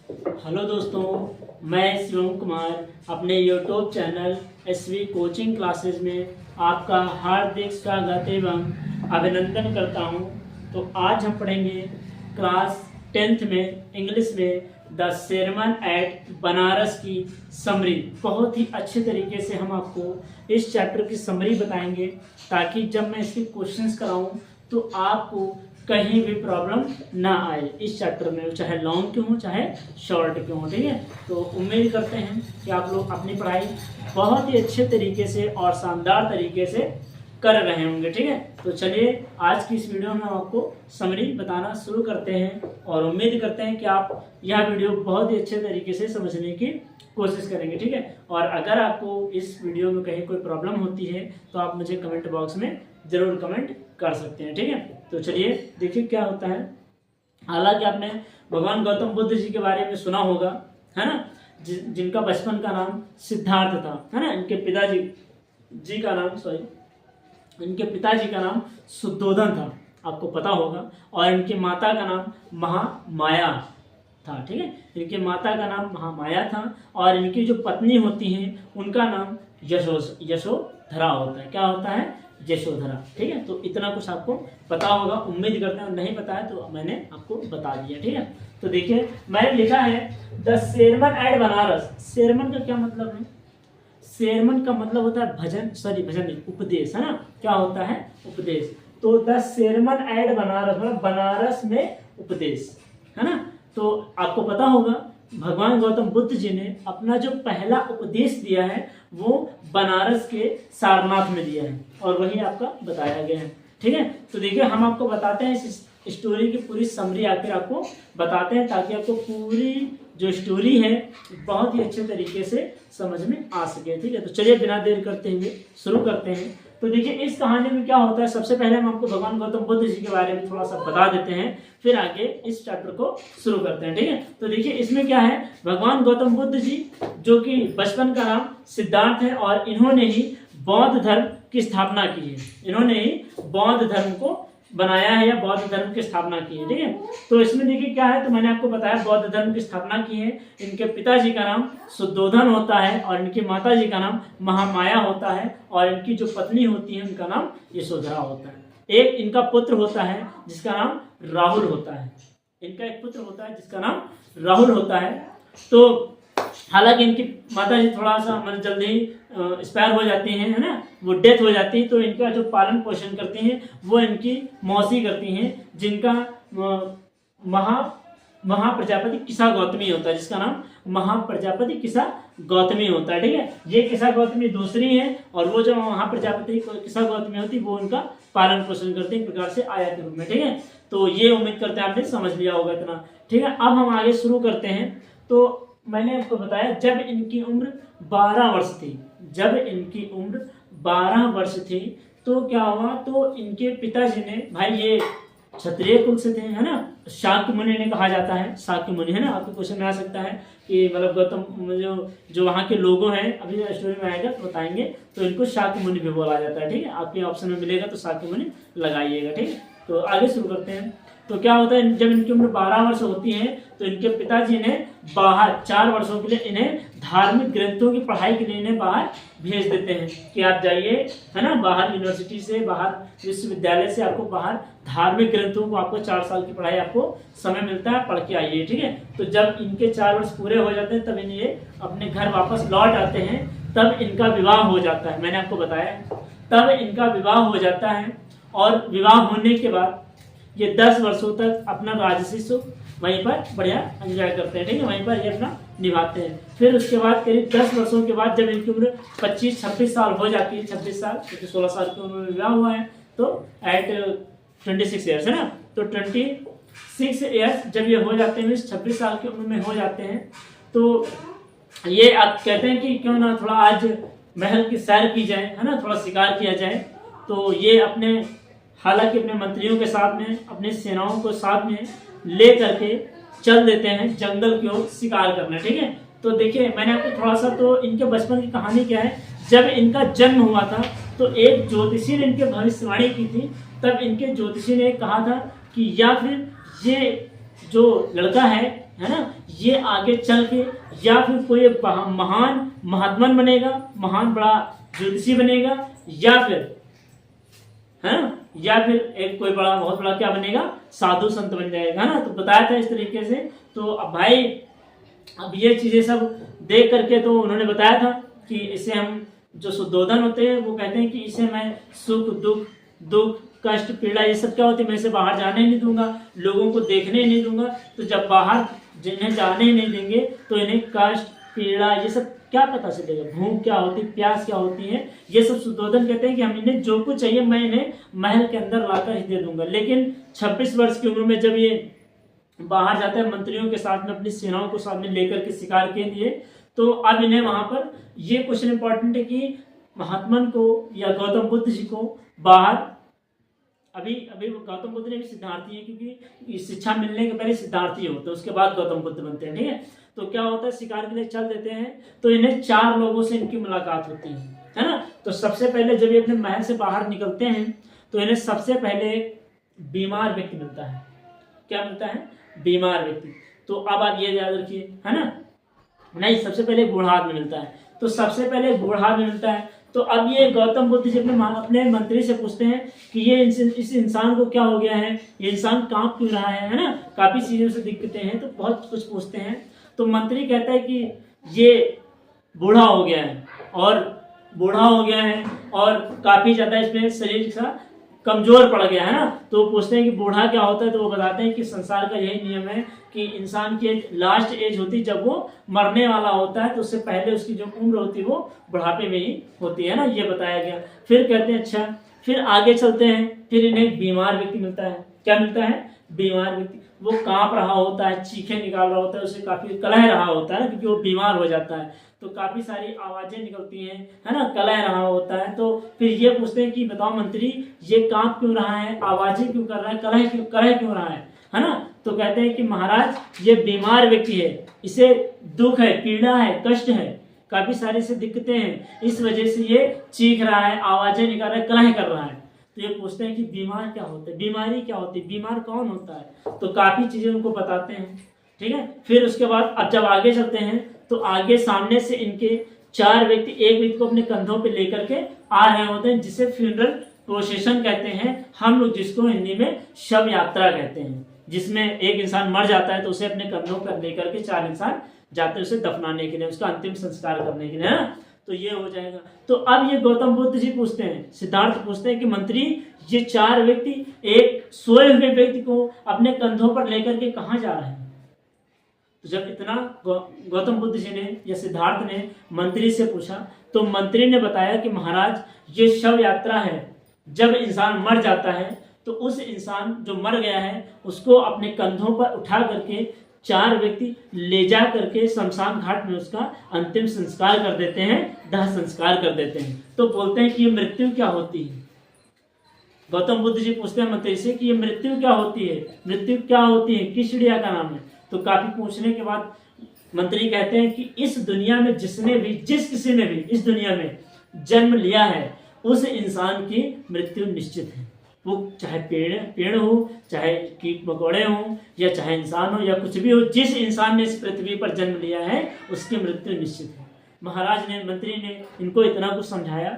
Hello दोस्तों, मैं शिवम कुमार अपने YouTube channel SV coaching classes में आपका हार्दिक स्वागत एवं अभिनंदन करता हूं। तो आज हम पढ़ेंगे क्लास 10th में इंग्लिश में द सेरमन एट बनारस की समरी। बहुत ही अच्छे तरीके से हम आपको इस चैप्टर की समरी बताएंगे ताकि जब मैं इसके क्वेश्चंस कराऊं तो आपको कहीं भी प्रॉब्लम ना आए इस चैप्टर में, चाहे लॉन्ग क्यों हो चाहे शॉर्ट क्यों हो। ठीक है, तो उम्मीद करते हैं कि आप लोग अपनी पढ़ाई बहुत ही अच्छे तरीके से और शानदार तरीके से कर रहे होंगे। ठीक है, तो चलिए आज की इस वीडियो में हम आपको समरी बताना शुरू करते हैं और उम्मीद करते हैं कि आप यह वीडियो बहुत ही अच्छे तरीके से समझने की कोशिश करेंगे। ठीक है, और अगर आपको इस वीडियो में कहीं कोई प्रॉब्लम होती है तो आप मुझे कमेंट बॉक्स में ज़रूर कमेंट कर सकते हैं। ठीक है, तो चलिए देखिए क्या होता है। हालांकि आपने भगवान गौतम बुद्ध जी के बारे में सुना होगा, है ना, जिनका बचपन का नाम सिद्धार्थ था, है ना। इनके पिताजी का नाम शुद्धोधन था, आपको पता होगा। और इनकी माता का नाम महामाया था। ठीक है, इनके माता का नाम महामाया था और इनकी जो पत्नी होती हैं उनका नाम यशोधरा होता है। क्या होता है? यशोधरा। ठीक है, तो इतना कुछ आपको पता होगा, उम्मीद करते हैं। नहीं पता है तो मैंने आपको बता दिया। ठीक है, तो देखिए मैंने लिखा है the sermon at Banaras. Sermon का क्या मतलब है? सेरमन का मतलब होता है भजन नहीं, उपदेश, है ना। क्या होता है? उपदेश। तो द सेरमन एट बनारस मतलब बनारस में उपदेश, है ना। तो आपको पता होगा भगवान गौतम बुद्ध जी ने अपना जो पहला उपदेश दिया है वो बनारस के सारनाथ में दिया है और वही आपका बताया गया है। ठीक है, तो देखिए हम आपको बताते हैं इस स्टोरी की पूरी समरी आखिर आपको बताते हैं ताकि आपको पूरी जो स्टोरी है बहुत ही अच्छे तरीके से समझ में आ सके। ठीक है, तो चलिए बिना देर करते हुए शुरू करते हैं। तो देखिए इस कहानी में क्या होता है, सबसे पहले हम आपको भगवान गौतम बुद्ध जी के बारे में थोड़ा सा बता देते हैं, फिर आगे इस चैप्टर को शुरू करते हैं। ठीक है, तो देखिए इसमें क्या है, भगवान गौतम बुद्ध जी जो कि बचपन का नाम सिद्धार्थ है और इन्होंने ही बौद्ध धर्म की स्थापना की है। इन्होंने ही बौद्ध धर्म को बनाया है या बौद्ध धर्म की स्थापना की है। ठीक है, तो इसमें देखिए क्या है, तो मैंने आपको बताया बौद्ध धर्म की स्थापना की है। इनके पिताजी का नाम शुद्धोधन होता है और इनकी माता जी का नाम महामाया होता है और इनकी जो पत्नी होती है उनका नाम यशोधरा होता है। एक इनका पुत्र होता है जिसका नाम राहुल होता है। इनका एक पुत्र होता है जिसका नाम राहुल होता है। तो हालांकि इनकी माता जी थोड़ा सा मतलब जल्दी एक्सपायर हो जाती हैं, है ना, वो डेथ हो जाती है। तो इनका जो पालन पोषण करती हैं वो इनकी मौसी करती हैं, जिनका महाप्रजापति किसा गौतमी होता है, जिसका नाम महाप्रजापति किसा गौतमी होता है। ठीक है, ये किसा गौतमी दूसरी है और वो जो महाप्रजापति किसा गौतमी होती है वो उनका पालन पोषण करते हैं एक प्रकार से आया के रूप में। ठीक है, तो ये उम्मीद करते हैं आपने समझ लिया होगा इतना। ठीक है, अब हम आगे शुरू करते हैं। तो मैंने आपको बताया जब इनकी उम्र 12 वर्ष थी, तो क्या हुआ, तो इनके पिताजी ने, भाई ये क्षत्रिय कुल से थे, है ना, शाक्य मुनि ने कहा जाता है, शाक्य मुनि, है ना। आपके क्वेश्चन में आ सकता है कि मतलब गौतम जो वहाँ के लोगों हैं, अभी स्टोरी में आएगा तो बताएंगे, तो इनको शाक्य मुनि भी बोला जाता है। ठीक है, आपके ऑप्शन में मिलेगा तो शाक्य मुनि लगाइएगा। ठीक है, तो आगे शुरू करते हैं। तो क्या होता है, जब इनकी उम्र 12 वर्ष होती है तो इनके पिताजी ने बाहर 4 वर्षों के लिए इन्हें धार्मिक ग्रंथों की पढ़ाई के लिए इन्हें बाहर भेज देते हैं कि आप जाइए, है ना, बाहर यूनिवर्सिटी से, बाहर विश्वविद्यालय से आपको बाहर धार्मिक ग्रंथों को, आपको 4 साल की पढ़ाई आपको समय मिलता है, पढ़ के आइए। ठीक है, तो जब इनके 4 वर्ष पूरे हो जाते हैं तब इन्हें अपने घर वापस लौट आते हैं, तब इनका विवाह हो जाता है। मैंने आपको बताया तब इनका विवाह हो जाता है और विवाह होने के बाद ये 10 वर्षों तक अपना राजसी सुख वहीं पर बढ़िया एंजॉय करते हैं। ठीक है, वहीं पर ये अपना निभाते हैं। फिर उसके बाद करीब 10 वर्षों के बाद जब इनकी उम्र 25-26 साल हो जाती है, 26 साल क्योंकि 16 साल की उम्र में विवाह हुआ है, तो एट 26 ईयर्स, है ना, तो 26 ईयर्स जब ये हो जाते हैं, 26 साल की उम्र में हो जाते हैं, तो ये आप कहते हैं कि क्यों ना थोड़ा आज महल की सैर की जाए, है ना, थोड़ा शिकार किया जाए। तो ये हालांकि अपने मंत्रियों के साथ में, अपनी सेनाओं को साथ में ले करके चल देते हैं जंगल की ओर शिकार करने। ठीक है, तो देखिए मैंने आपको थोड़ा सा, तो इनके बचपन की कहानी क्या है, जब इनका जन्म हुआ था तो एक ज्योतिषी ने इनके भविष्यवाणी की थी। तब इनके ज्योतिषी ने कहा था कि या फिर ये जो लड़का है ना, ये आगे चल के या फिर कोई महान महात्मन बनेगा, महान बड़ा ज्योतिषी बनेगा, या फिर है ना, या फिर एक कोई बड़ा बहुत बड़ा क्या बनेगा, साधु संत बन जाएगा ना। तो बताया था इस तरीके से। तो अब भाई अब ये चीजें सब देख करके तो उन्होंने बताया था कि इसे हम जो शुद्धोधन होते हैं वो कहते हैं कि इसे मैं सुख दुख कष्ट पीड़ा ये सब क्या होती है, मैं इसे बाहर जाने नहीं दूंगा, लोगों को देखने नहीं दूंगा। तो जब बाहर जिन्हें जाने नहीं देंगे तो इन्हें कष्ट पीड़ा ये सब क्या पता चलेगा, भूख क्या होती है, प्यास क्या होती है, ये सब शुद्धोधन कहते हैं कि हम इन्हें जो कुछ चाहिए मैं इन्हें महल के अंदर लाकर ही दे दूंगा। लेकिन 26 वर्ष की उम्र में जब ये बाहर जाता है मंत्रियों के साथ में, अपनी सेनाओं को साथ में लेकर के शिकार के लिए, तो अब इन्हें वहां पर ये क्वेश्चन इंपॉर्टेंट है कि महात्मन को या गौतम बुद्ध जी को बाहर अभी गौतम बुद्ध ने भी सिद्धार्थी है, क्योंकि शिक्षा मिलने के पहले सिद्धार्थी होते हैं, उसके बाद गौतम बुद्ध बनते हैं, ठीक है। तो क्या होता है, शिकार के लिए चल देते हैं तो इन्हें 4 लोगों से इनकी मुलाकात होती है ना। तो सबसे पहले जब ये अपने महल से बाहर निकलते हैं तो इन्हें सबसे पहले एक बीमार व्यक्ति मिलता है। क्या मिलता है, बीमार व्यक्ति। तो अब आप ये याद रखिए, है ना, नहीं सबसे पहले बूढ़ा आदमी मिलता है। तो सबसे पहले बूढ़ा आदमी मिलता है। तो अब ये गौतम बुद्ध जी अपने मंत्री से पूछते हैं कि ये इस इंसान को क्या हो गया है, ये इंसान कांप क्यों रहा है ना, काफी चीजों से दिक्कतें हैं, तो बहुत कुछ पूछते हैं। तो मंत्री कहता है कि ये बूढ़ा हो गया है और काफी ज्यादा इसमें शरीर सा कमजोर पड़ गया है ना। तो पूछते हैं कि बूढ़ा क्या होता है, तो वो बताते हैं कि संसार का यही नियम है कि इंसान की लास्ट एज होती है जब वो मरने वाला होता है, तो उससे पहले उसकी जो उम्र होती है वो बुढ़ापे में ही होती है ना, ये बताया गया। फिर कहते हैं अच्छा, फिर आगे चलते हैं, फिर इन्हें बीमार व्यक्ति मिलता है। क्या मिलता है, बीमार व्यक्ति। वो कांप रहा होता है, चीखें निकाल रहा होता है, उसे काफी कलह रहा होता है क्योंकि वो बीमार हो जाता है, तो काफी सारी आवाजें निकलती हैं, है ना, कलह रहा होता है। तो फिर ये पूछते हैं कि बताओ मंत्री, ये कांप क्यों रहा है, आवाजें क्यों कर रहा है, कलह क्यों रहा है ना। तो कहते हैं कि महाराज ये बीमार व्यक्ति है, इसे दुख है, पीड़ा है, कष्ट है, काफी सारी से दिक्कतें हैं, इस वजह से ये चीख रहा है, आवाजें निकाल रहा है, कलह कर रहा है। तो ये पूछते हैं कि बीमार क्या होता है, बीमारी क्या होती है, बीमार कौन होता है, तो काफी चीजें उनको बताते हैं, ठीक है। फिर उसके बाद अब जब आगे चलते हैं तो आगे सामने से इनके 4 व्यक्ति, एक व्यक्ति को अपने कंधों पे लेकर के आ रहे होते हैं, जिसे फ्यूनरल प्रोसेशन कहते हैं हम लोग, जिसको हिंदी में शव यात्रा कहते हैं, जिसमें एक इंसान मर जाता है तो उसे अपने कंधों पर लेकर के 4 इंसान जाते हैं उसे दफनाने के लिए, उसका अंतिम संस्कार करने के लिए, है ना। तो ये हो जाएगा। तो अब ये गौतम बुद्ध जी पूछते हैं, सिद्धार्थ पूछते हैं कि मंत्री ये 4 व्यक्ति एक सोए हुए व्यक्ति को अपने कंधों पर लेकर के कहाँ जा रहे हैं। तो जब इतना गौतम बुद्ध जी ने या सिद्धार्थ ने मंत्री से पूछा तो मंत्री ने बताया कि महाराज ये शव यात्रा है, जब इंसान मर जाता है तो उस इंसान जो मर गया है उसको अपने कंधों पर उठा करके 4 व्यक्ति ले जा करके शमशान घाट में उसका अंतिम संस्कार कर देते हैं, दाह संस्कार कर देते हैं। तो बोलते हैं कि ये मृत्यु क्या होती है। गौतम बुद्ध जी पूछते हैं मंत्री से कि ये मृत्यु क्या होती है, मृत्यु क्या होती है, किस चिड़िया का नाम है। तो काफी पूछने के बाद मंत्री कहते हैं कि इस दुनिया में जिस किसी ने भी इस दुनिया में जन्म लिया है उस इंसान की मृत्यु निश्चित है। वो चाहे पेड़ हो, चाहे कीट मकोड़े हो, या चाहे इंसान हो, या कुछ भी हो, जिस इंसान ने इस पृथ्वी पर जन्म लिया है उसकी मृत्यु निश्चित है। महाराज ने, मंत्री ने इनको इतना कुछ समझाया,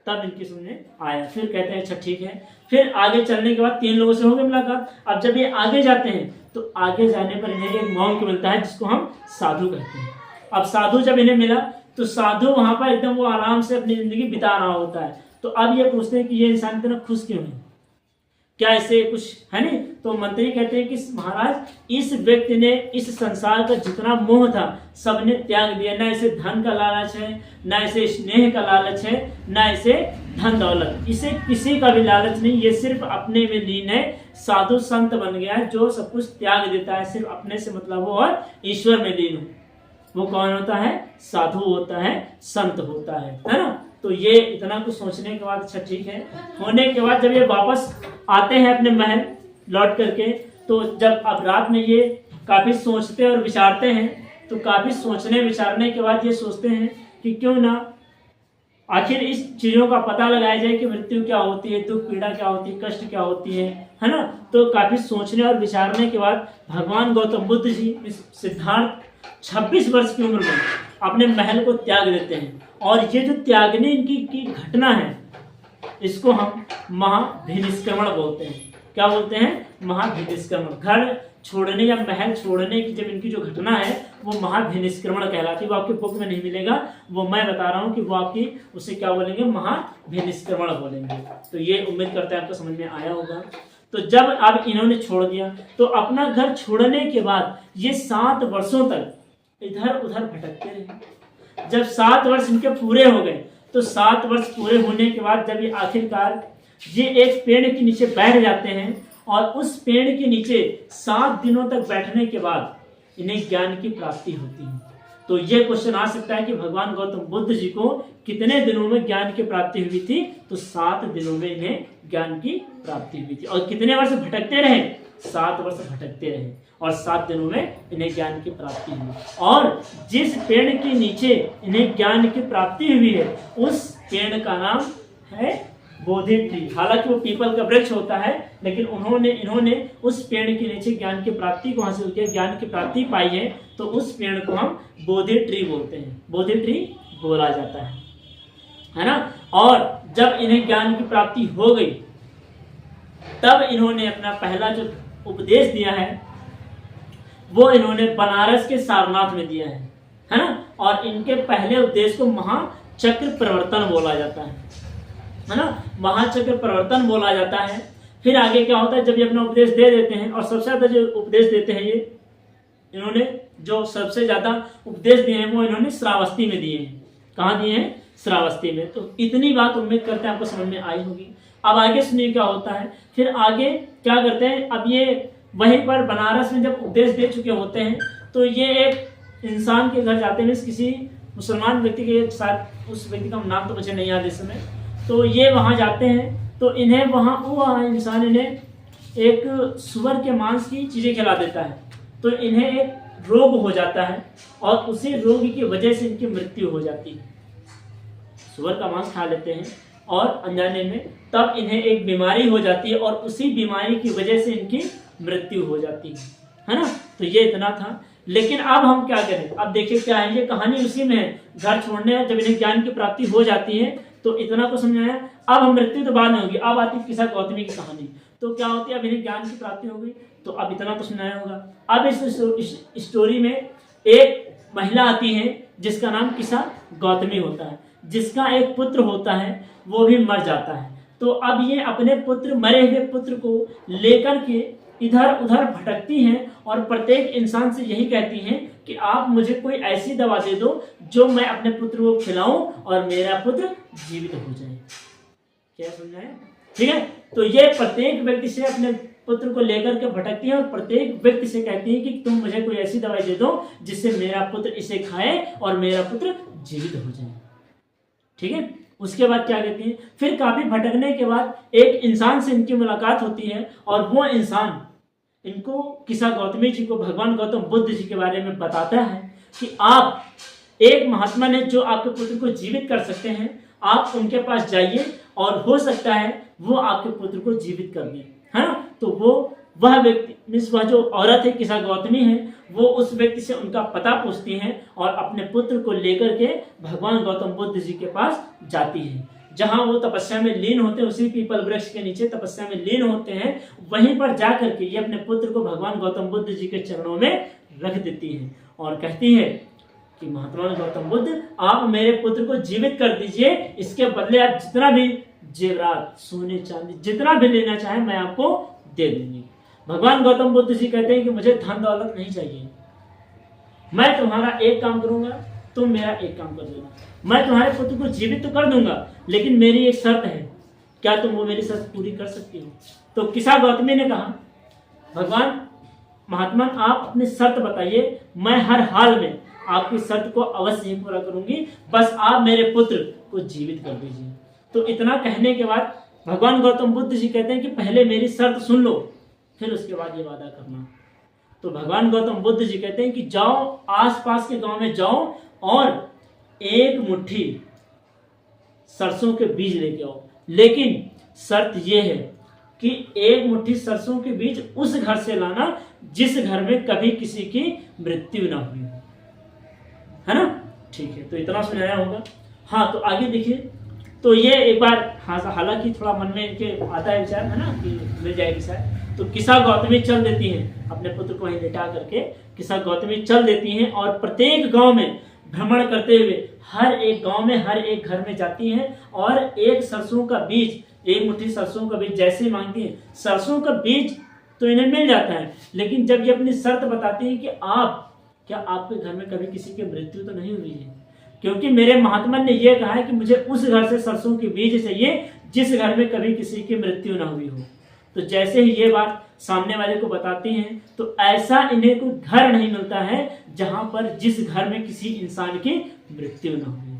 तब इनकी सुनने आया। फिर कहते हैं अच्छा ठीक है। फिर आगे चलने के बाद 3 लोगों से हो गई मुलाकात। अब जब ये आगे जाते हैं तो आगे जाने पर इन्हें एक मॉन्क मिलता है जिसको हम साधु कहते हैं। अब साधु जब इन्हें मिला तो साधु वहां पर एकदम वो आराम से अपनी जिंदगी बिता रहा होता है। तो अब ये पूछते हैं कि ये इंसान इतना खुश क्यों है, क्या ऐसे कुछ है नहीं। तो मंत्री कहते हैं कि महाराज इस व्यक्ति ने इस संसार का जितना मोह था सबने त्याग दिया, ना इसे धन का लालच है, ना इसे स्नेह का लालच है, ना इसे धन दौलत, इसे किसी का भी लालच नहीं, ये सिर्फ अपने में लीन है, साधु संत बन गया है जो सब कुछ त्याग देता है, सिर्फ अपने से मतलब हो और ईश्वर में लीन हो। वो कौन होता है, साधु होता है, संत होता है ना। तो ये इतना कुछ सोचने के बाद अच्छा ठीक है होने के बाद जब ये वापस आते हैं अपने महल लौट करके, तो जब अब रात में ये काफी सोचते और विचारते हैं, तो काफी सोचने विचारने के बाद ये सोचते हैं कि क्यों ना आखिर इस चीजों का पता लगाया जाए कि मृत्यु क्या होती है, दुख पीड़ा क्या होती है, कष्ट क्या होती है ना। तो काफी सोचने और विचारने के बाद भगवान गौतम बुद्ध जी सिद्धार्थ 26 वर्ष की उम्र में अपने महल को त्याग देते हैं। और ये जो त्यागने की घटना है, इसको हम महाभिनिष्क्रमण बोलते हैं। क्या बोलते हैं? महाभिनिष्क्रमण। घर छोड़ने या महल छोड़ने की जब इनकी जो घटना है वो महाभिनिष्क्रमण कहलाती है। वो आपके बुक में नहीं मिलेगा, वो मैं बता रहा हूँ कि वो आपकी उसे क्या बोलेंगे, महाभिनिष्क्रमण बोलेंगे। तो ये उम्मीद करते हैं आपको समझ में आया होगा। तो जब अब इन्होंने छोड़ दिया तो अपना घर छोड़ने के बाद ये 7 वर्षों तक इधर उधर भटकते रहे। जब 7 वर्ष इनके पूरे हो गए तो 7 वर्ष पूरे होने के बाद जब ये आखिरकार ये एक पेड़ के नीचे बैठ जाते हैं और उस पेड़ के नीचे 7 दिनों तक बैठने के बाद इन्हें ज्ञान की प्राप्ति होती है। तो ये क्वेश्चन आ सकता है कि भगवान गौतम बुद्ध जी को कितने दिनों में ज्ञान की प्राप्ति हुई थी? तो 7 दिनों में इन्हें ज्ञान की प्राप्ति हुई थी। और कितने वर्ष भटकते रहे? 7 वर्ष भटकते रहे और 7 दिनों में इन्हें ज्ञान की प्राप्ति हुई। और जिस पेड़ के नीचे इन्हें ज्ञान की प्राप्ति हुई है उस पेड़ का नाम है बोधि ट्री। हालांकि वो पीपल का वृक्ष होता है, लेकिन इन्होंने उस पेड़ के नीचे ज्ञान की प्राप्ति को हासिल किया, ज्ञान की प्राप्ति पाई है। तो उस पेड़ को हम बोधि ट्री बोलते हैं, बोधि ट्री बोला जाता है ना। और जब इन्हें ज्ञान की प्राप्ति हो गई तब इन्होंने अपना पहला जो उपदेश दिया है वो इन्होंने बनारस के सारनाथ में दिया है ना। और इनके पहले उपदेश को महाचक्र प्रवर्तन बोला जाता है ना, महाचक्र प्रवर्तन बोला जाता है। फिर आगे क्या होता है, जब ये अपना उपदेश दे देते हैं, और सबसे ज्यादा जो उपदेश देते हैं ये इन्होंने जो सबसे ज्यादा उपदेश दिए हैं वो इन्होंने श्रावस्ती में दिए हैं। कहाँ दिए हैं? श्रावस्ती में। तो इतनी बात उम्मीद करते हैं आपको समझ में आई होगी। अब आगे सुनिए क्या होता है। फिर आगे क्या करते हैं, अब ये वहीं पर बनारस में जब उपदेश दे चुके होते हैं तो ये एक इंसान के घर जाते हैं, किसी मुसलमान व्यक्ति के साथ, उस व्यक्ति का नाम तो मुझे नहीं याद इस समय। तो ये वहाँ जाते हैं तो इन्हें वहाँ इंसान इन्हें एक सुअर के मांस की चीज़ें खिला देता है। तो इन्हें एक रोग हो जाता है और उसी रोग की वजह से इनकी मृत्यु हो जाती है। सुअर का मांस खा लेते हैं और अनजाने में, तब इन्हें एक बीमारी हो जाती है और उसी बीमारी की वजह से इनकी मृत्यु हो जाती है ना। तो ये इतना था। लेकिन अब हम क्या करें, अब देखिए क्या है, ये कहानी उसी में है। घर छोड़ने जब इन्हें ज्ञान की प्राप्ति हो जाती है तो इतना को समझाया। अब हम मृत्यु तो बाद में होगी, अब आती किस्सा गौतमी की कहानी। तो क्या होती है, अब इन्हें ज्ञान की प्राप्ति हो गई तो अब इतना तो सुनाया होगा। अब इस स्टोरी में एक महिला आती है जिसका नाम किस्सा गौतमी होता है, जिसका एक पुत्र होता है वो भी मर जाता है। तो अब ये अपने पुत्र, मरे हुए पुत्र को लेकर के इधर उधर भटकती हैं और प्रत्येक इंसान से यही कहती हैं कि आप मुझे कोई ऐसी दवा दे दो जो मैं अपने पुत्र को खिलाऊं और मेरा पुत्र जीवित हो जाए। क्या समझाया? ठीक है। तो ये प्रत्येक व्यक्ति से अपने पुत्र को लेकर के भटकती है और प्रत्येक व्यक्ति से कहती है कि तुम मुझे कोई ऐसी दवाई दे दो जिससे मेरा पुत्र इसे खाए और मेरा पुत्र जीवित हो जाए। ठीक है। उसके बाद क्या कहती है, फिर काफी भटकने के बाद एक इंसान से इनकी मुलाकात होती है और वो इंसान इनको, किस्सा गौतमी जी को, भगवान गौतम बुद्ध जी के बारे में बताता है कि आप, एक महात्मा ने जो आपके पुत्र को जीवित कर सकते हैं, आप उनके पास जाइए और हो सकता है वो आपके पुत्र को जीवित कर दें, है ना। तो वह व्यक्ति, वह जो औरत है किस्सा गौतमी है, वो उस व्यक्ति से उनका पता पूछती हैं और अपने पुत्र को लेकर के भगवान गौतम बुद्ध जी के पास जाती है। जहां वो तपस्या में लीन होते हैं, उसी पीपल वृक्ष के नीचे तपस्या में लीन होते हैं, वहीं पर जाकर के ये अपने पुत्र को भगवान गौतम बुद्ध जी के चरणों में रख देती है और कहती है कि महात्मा गौतम बुद्ध, आप मेरे पुत्र को जीवित कर दीजिए, इसके बदले आप जितना भी जेवरात, सोने चांदी, जितना भी लेना चाहे मैं आपको दे दूंगी। भगवान गौतम बुद्ध जी कहते हैं कि मुझे धन दौलत नहीं चाहिए, मैं तुम्हारा एक काम करूंगा, तुम मेरा एक काम कर देना। मैं तुम्हारे पुत्र को जीवित तो कर दूंगा, लेकिन मेरी एक शर्त है, क्या तुम वो मेरी शर्त पूरी कर सकती हो? तो किस्सा गौतमी ने कहा, भगवान महात्मा आप अपनी शर्त बताइए, मैं हर हाल में आपकी शर्त को अवश्य ही पूरा करूंगी, बस आप मेरे पुत्र को जीवित कर दीजिए। तो इतना कहने के बाद भगवान गौतम बुद्ध जी कहते हैं कि पहले मेरी शर्त सुन लो, फिर उसके बाद ये वादा करना। तो भगवान गौतम बुद्ध जी कहते हैं कि जाओ, आसपास के गांव में जाओ और एक मुट्ठी सरसों के बीज लेके आओ, लेकिन शर्त ये है कि 1 मुट्ठी सरसों के बीज उस घर से लाना जिस घर में कभी किसी की मृत्यु ना हुई हो, है ना। ठीक है, तो इतना समझाया होगा। हाँ, तो आगे देखिए, तो ये एक बार, हाँ हालांकि थोड़ा मन में इनके आता है विचार, है ना, कि मिल जाएगी शायद। तो किसा गौतमी चल देती हैं, अपने पुत्र को वहीं लेटा करके किसा गौतमी चल देती हैं और प्रत्येक गांव में भ्रमण करते हुए हर एक गांव में, हर एक घर में जाती हैं और एक सरसों का बीज, 1 मुट्ठी सरसों का बीज जैसे ही मांगती हैं, सरसों का बीज तो इन्हें मिल जाता है। लेकिन जब ये अपनी शर्त बताती हैं कि क्या आपके घर में कभी किसी की मृत्यु तो नहीं हुई है, क्योंकि मेरे महात्मा ने यह कहा है कि मुझे उस घर से सरसों के बीज चाहिए जिस घर में कभी किसी की मृत्यु ना हुई हो। तो जैसे ही ये बात सामने वाले को बताती हैं, तो ऐसा इन्हें कोई घर नहीं मिलता है जहां पर जिस घर में किसी इंसान की मृत्यु ना हुई।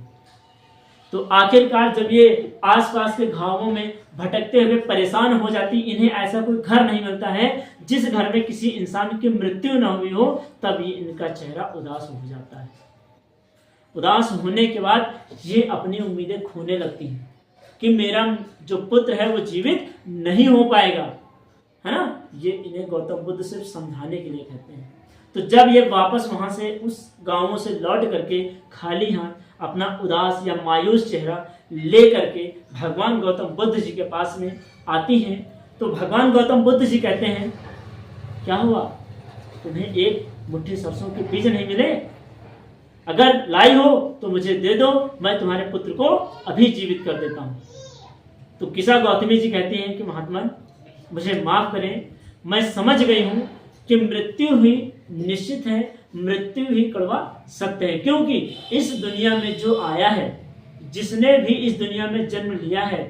तो आखिरकार जब ये आसपास के गांवों में भटकते हुए परेशान हो जाती, इन्हें ऐसा कोई घर नहीं मिलता है जिस घर में किसी इंसान की मृत्यु ना हुई हो, तब ये इनका चेहरा उदास हो जाता है। उदास होने के बाद ये अपनी उम्मीदें खोने लगती हैं कि मेरा जो पुत्र है वो जीवित नहीं हो पाएगा, है ना। ये इन्हें गौतम बुद्ध सिर्फ समझाने के लिए कहते हैं। तो जब ये वापस वहां से उस गांवों से लौट करके खाली हाथ अपना उदास या मायूस चेहरा ले करके भगवान गौतम बुद्ध जी के पास में आती हैं, तो भगवान गौतम बुद्ध जी कहते हैं, क्या हुआ, तुम्हें 1 मुट्ठी सरसों के बीज नहीं मिले? अगर लाई हो तो मुझे दे दो, मैं तुम्हारे पुत्र को अभी जीवित कर देता हूं। तो किसा गौतमी जी कहती हैं कि महात्मा मुझे माफ करें, मैं समझ गई हूं कि मृत्यु ही निश्चित है, मृत्यु ही कड़वा सत्य है, क्योंकि इस दुनिया में जो आया है, जिसने भी इस दुनिया में जन्म लिया है,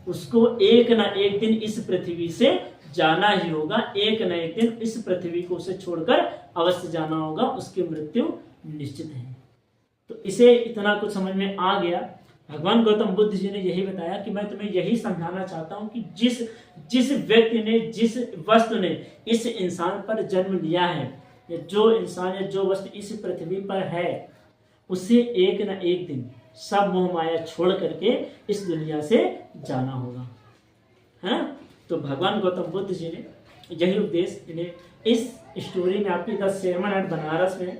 उसको एक ना एक दिन इस पृथ्वी से जाना ही होगा। एक न एक दिन इस पृथ्वी को उसे छोड़कर अवश्य जाना होगा, उसकी मृत्यु निश्चित है। तो इसे इतना कुछ समझ में आ गया। भगवान गौतम बुद्ध जी ने यही बताया कि मैं तुम्हें यही समझाना चाहता हूं कि जिस व्यक्ति ने, जिस वस्तु ने इस इंसान पर जन्म लिया है, या जो इंसान या जो वस्तु इस पृथ्वी पर है, उसे एक न एक दिन सब मोह माया छोड़ करके इस दुनिया से जाना होगा, है। तो भगवान गौतम बुद्ध जी ने यही उपदेश इन्हें इस स्टोरी में, आपकी 10 sermon at बनारस में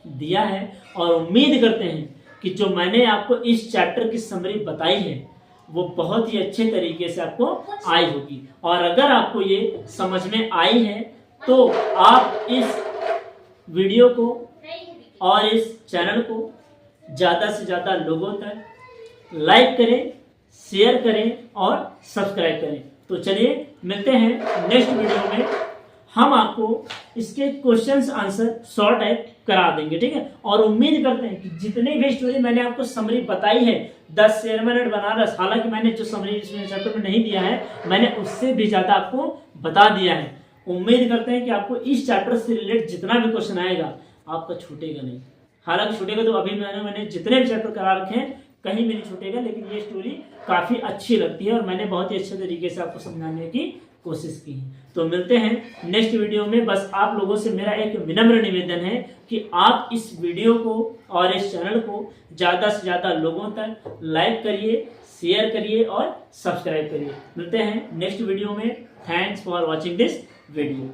दिया है। और उम्मीद करते हैं कि जो मैंने आपको इस चैप्टर की समरी बताई है वो बहुत ही अच्छे तरीके से आपको आई होगी। और अगर आपको ये समझ में आई है तो आप इस वीडियो को और इस चैनल को ज़्यादा से ज़्यादा लोगों तक लाइक करें, शेयर करें और सब्सक्राइब करें। तो चलिए मिलते हैं नेक्स्ट वीडियो में। हम आपको इसके क्वेश्चंस आंसर शॉर्ट टाइप करा देंगे, ठीक है। और उम्मीद करते हैं कि जितनी भी स्टोरी मैंने आपको समरी बताई है 10 sermon at बनारस, हालांकि मैंने जो समरी इसमें चैप्टर में नहीं दिया है, मैंने उससे भी ज़्यादा आपको बता दिया है। उम्मीद करते हैं कि आपको इस चैप्टर से रिलेटेड जितना भी क्वेश्चन आएगा आपका छूटेगा नहीं। हालांकि छूटेगा तो अभी मैंने जितने भी चैप्टर करा रखे हैं कहीं भी नहीं छूटेगा, लेकिन ये स्टोरी काफ़ी अच्छी लगती है और मैंने बहुत ही अच्छे तरीके से आपको समझाने की कोशिश की है। तो मिलते हैं नेक्स्ट वीडियो में। बस आप लोगों से मेरा एक विनम्र निवेदन है कि आप इस वीडियो को और इस चैनल को ज़्यादा से ज़्यादा लोगों तक लाइक करिए, शेयर करिए और सब्सक्राइब करिए। मिलते हैं नेक्स्ट वीडियो में। Thanks for watching this video.